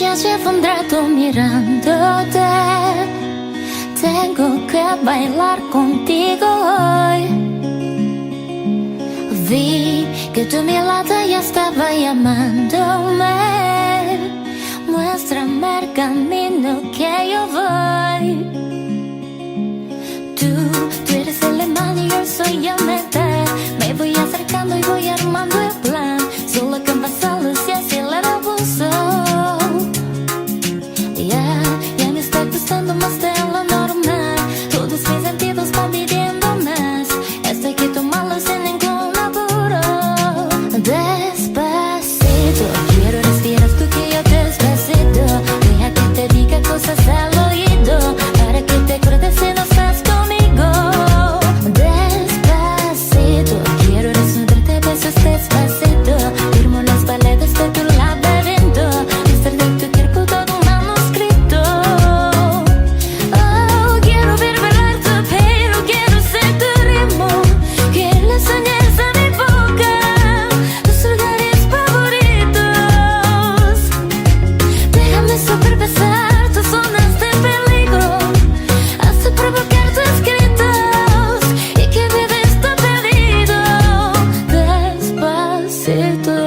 ya llevo un rato mirándote. Tengo que bailar contigo hoy. Vi que tu mirada ya estaba llamándome. Muéstrame el camino que yo voy. Tú eres el imán y yo soy el metal. Me voy acercando y voy armando el plan. Solo con vasalos y así el abuso. Ya me está gustando más de lo normal. Todos mis sentidos van pidiendo más. Esto hay que tomarlo sin ningún apuro. Despacito, quiero respirar tú que yo despacito. Deja que te diga cosas al oído, para que te acuerdes si no estás conmigo. Despacito, quiero desnudarte besos despacito. Firmo las paredes de tu laberinto. Estar de tu cuerpo todo un manuscrito. Oh, quiero ver bailar tu pelo, quiero ser tu ritmo. Quiero soñar a mi boca, tus lugares favoritos. Déjame superpasar tus zonas de peligro, hasta provocar tus gritos y que vives tu perdido. Despacito.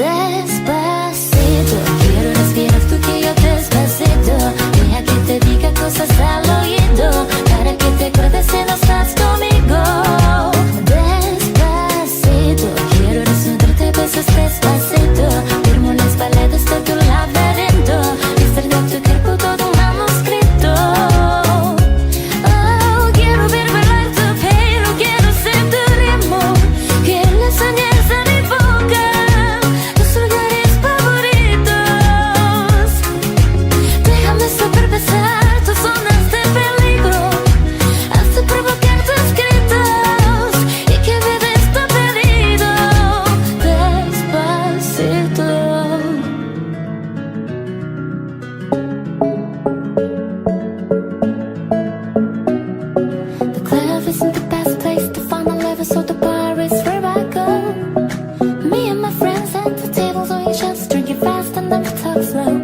Despacito, quiero respirar tú que yo despacito. Deja que te diga cosas al oído, para que te acuerdes si no estás conmigo. Despacito, quiero desnudarte besos despacito. Firmo las paredes de tu laberinto. Estar de tu cuerpo todo un manuscrito. Oh, quiero ver bailar tu pelo, quiero ser tu ritmo. Quiero soñar a mi boca, tus lugares favoritos. Déjame superpasar tus zonas de peligro, hasta provocar tus gritos y que vives tu perdido. Despacito. The club isn't the best place to find a lover, so the bar is where I go. Me and my friends at the tables, we just drink it fast and then we talk slow.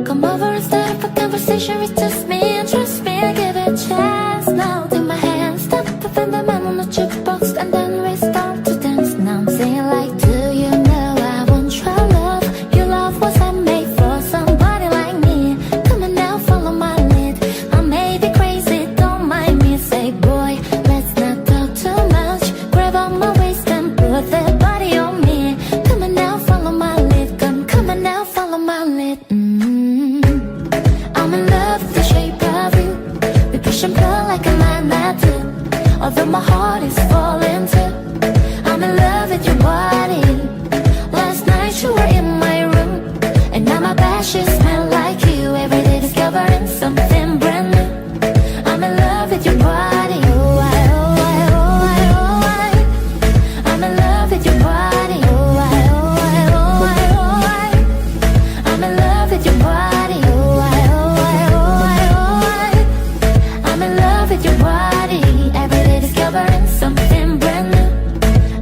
Come over and start up a conversation, it's just me, and trust me, I give it a chance. Now take my hand, step up in the man on the jukebox, and then we start to dance. Now I'm singing like, do you know I want your love? Your love was handmade for somebody like me. Come on now, follow my lead. I may be crazy, don't mind me. Say, boy, let's not talk too much. Grab on my waist and put that body on me. Come on now, follow my lead. Come on now, follow my lead. I'm in love with the shape of you. We push and pull like a magnet, although my heart is falling too. I'm in love with your body. Last night you were in my room, and now my bed sheets smell like you. Every day discovering something brand new. I'm in love with your body. Oh, I, oh, I, oh, I, oh, I. I'm in love with your body. Oh, I, oh, I, oh, I, oh, I. I'm in love with your body. Oh, I, oh, I, oh, I, oh, I. I'm in love with your body. Every day discovering something brand new.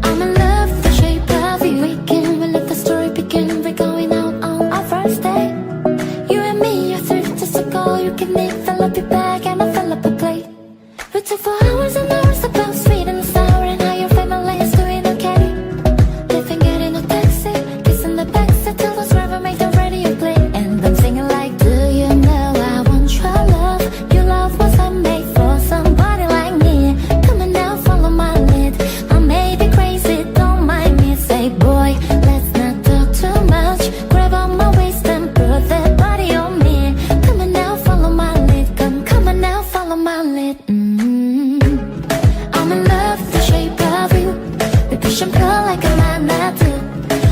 I'm in love with the shape of you. We let the story begin. We're going out on our first day. You and me, you're 30 just ago. You give me, fill up your bag, and I fill up a plate. We took for hours and hours about sweet and sour, and how your family is doing okay. Living, getting a taxi, kissing the backseat till the driver made the radio play. And I'm singing like, do you know I want your love? Your love was handmade for somebody like me. Come on now, follow my lead. I may be crazy, don't mind me. Say, boy, let's not talk too much. Grab on my waist and put that body on me. Come on now, follow my lead. Come on now, follow my lead. I'm in love with the shape of you. We push and pull like a magnet,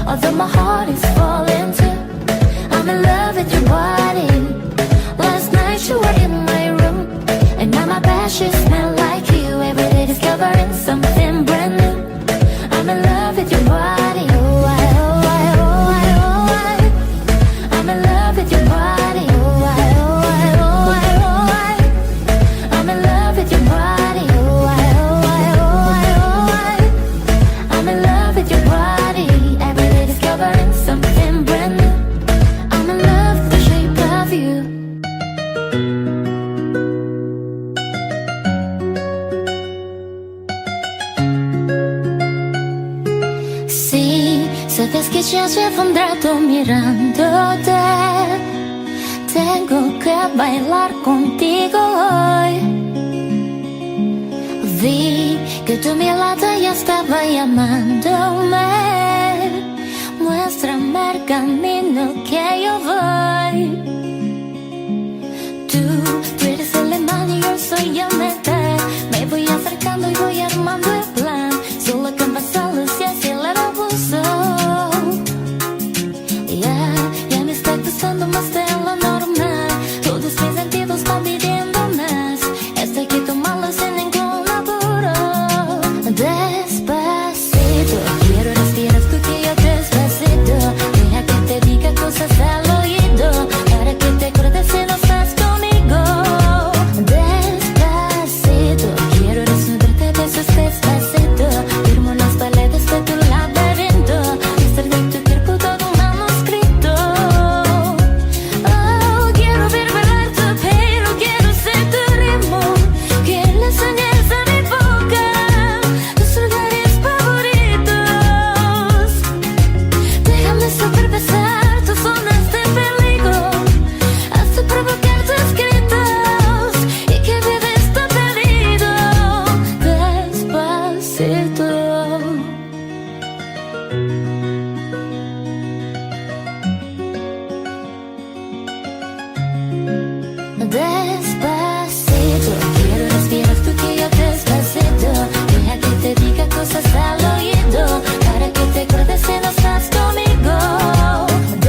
although my heart is falling too. I'm in love with your body. Last night you were in my room, and now my bed sheets smell like you. Every day discovering something brand new. I'm in love with your body. Oh, I, oh, I, oh, I, oh, I. I'm in love with your body. Oh, I, oh, I, oh, I, oh, I. I'm in love with your body. Oh, I, oh, Sabes que ya llevo un rato mirándote. Tengo que bailar contigo hoy. Vi que tu mirada ya estaba llamándome. Muéstrame el camino que yo voy. Tú eres el imán y yo soy el metal. Me voy acercando y voy armando el plan. Solo con vasalos y acelerar el pulso. Ya me está gustando más de lo normal. Todos mis sentidos van pidiendo más. Estoy que tomarlo sin ningún apuro. Despacito, quiero respirar tu que yo despacito. Deja que te diga cosas al oído, para que te acuerdes si no estás conmigo. Despacito, quiero resolverte besos despacito. Firmo las paredes de tu laberinto. Estar de tu cuerpo todo un manuscrito. Oh, quiero ver bailar tu pelo, quiero ser tu ritmo. Quiero le enseñes a mi boca tus lugares favoritos. Déjame superpasar tus zonas de peligro, hasta provocar tus gritos y que vives tan perdido. Despacito. Despacito, quiero respirar tu que yo despacito. Deja que te diga cosas al oído, para que te acuerdes si no estás conmigo.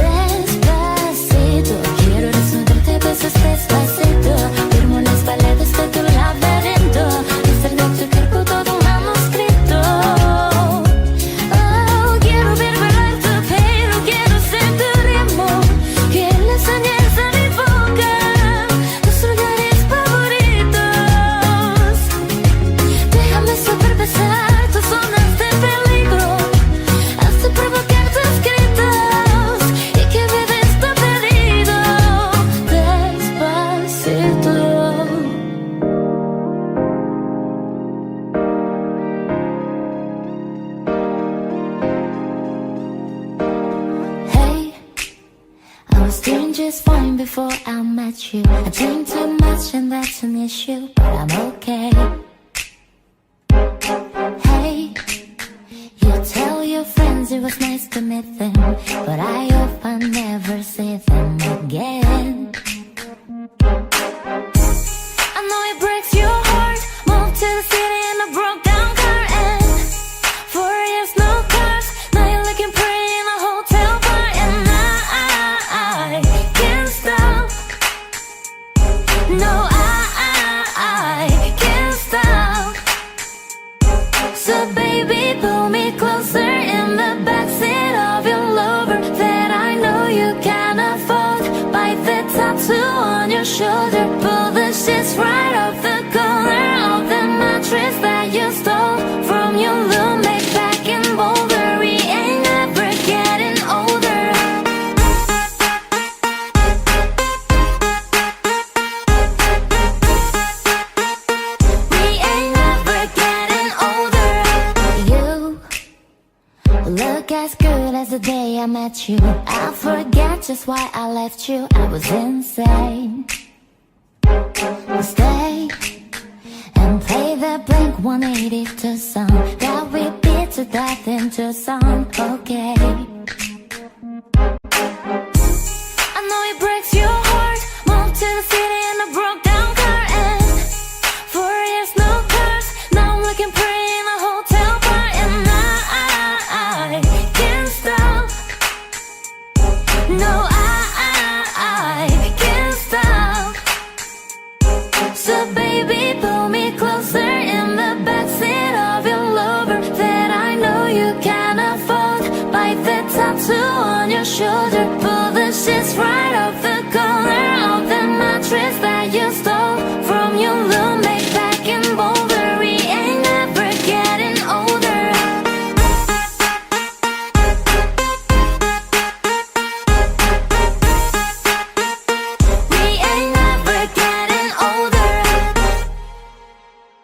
Despacito, quiero resolverte besos despacito. Firmo las paredes de tu laberinto. Hacer de tu cuerpo todo un manuscrito. Oh, quiero ver bailar tu pelo, quiero ser tu ritmo. Quiero le enseñes a mi boca tus lugares favoritos. Déjame superpasar tus zonas de peligro, hasta provocar tus gritos y que vives tan perdido. Despacito. Hey, I was doing just fine before I met you. I drink too much and that's an issue, but I'm okay. Hey, you tell your friends it was nice to meet them, but I hope I never see them again. I know it breaks your heart. Moved to the city in a broke down car, and 4 years no cars. Now you're looking pretty in a hotel bar, and I can't stop. No, I can't stop. So baby, pull me closer in the backseat of your Lover that I know you can't afford. Bite the tattoo on your shoulder. Pull the sheets right off the corner of the mattress that you stole from your roommate back in Boulder. We ain't never getting older. We ain't never getting older. You look as good as the day I met you. I forget just why I left you. I was insane. Stay and play the Blink-182 song that we beat to death into song. Okay. I know it breaks your heart. Moved to the city in a broke down car, and 4 years no cars. Now I'm looking pretty in a hotel bar, and I can't stop. No, I can't stop. So baby, pull me closer in the backseat of your Lover that I know you can't afford. Bite the tattoo on your shoulder.